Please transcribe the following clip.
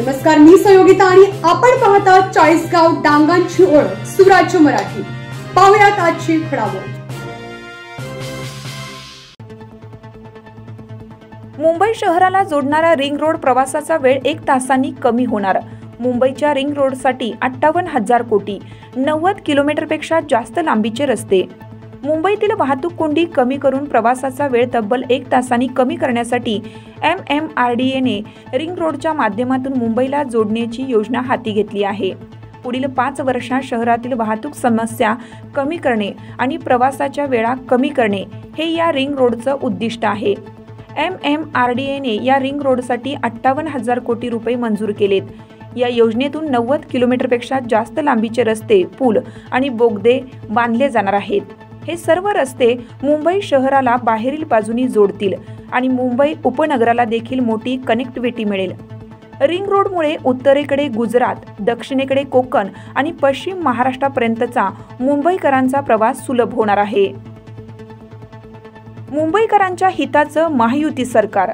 नमस्कार, मी संयोगिता आणि आपण पाहता चाळीसगाव डांगांची ओळख सुराज्य मराठी। पाहुयात आजची घडामोड। मुंबई शहराला जोडणारा रिंग रोड प्रवासाचा वेळ 1 तासांनी कमी होणार। मुंबईच्या रिंग रोडसाठी 58,000 कोटी, 90 किलोमीटरपेक्षा जास्त लांबीचे रस्ते। मुंबईतील वाहतूक कोंडी कमी करून प्रवासाचा वेळ तब्बल 1 तासांनी कमी करण्यासाठी MMRDAने रिंग रोडच्या माध्यमातून मुंबईला जोडण्याची योजना हाती घेतली आहे। पुढील 5 वर्षात शहरातील वाहतूक समस्या कमी करणे आणि प्रवासाच्या वेळा कमी करणे हे या रिंग रोडचं उद्दिष्ट आहे। MMRDAने या रिंग रोडसाठी 58,000 कोटी रुपये मंजूर केलेत। या योजनेतून 90 किलोमीटरपेक्षा जास्त लांबीचे रस्ते, पूल आणि बोगदे बांधले जाणार आहेत। हे सर्व रस्ते मुंबई शहराला बाहेरील बाजूनी जोडतील आणि मुंबई उपनगराला देखील मोठी कनेक्टिव्हिटी मिळेल। रिंग रोडमुळे उत्तरेकडे गुजरात, दक्षिणेकडे कोकण आणि पश्चिम महाराष्ट्रापर्यंतचा मुंबईकरांचा प्रवास सुलभ होणार आहे। मुंबईकरांच्या हिताचं महायुती सरकार।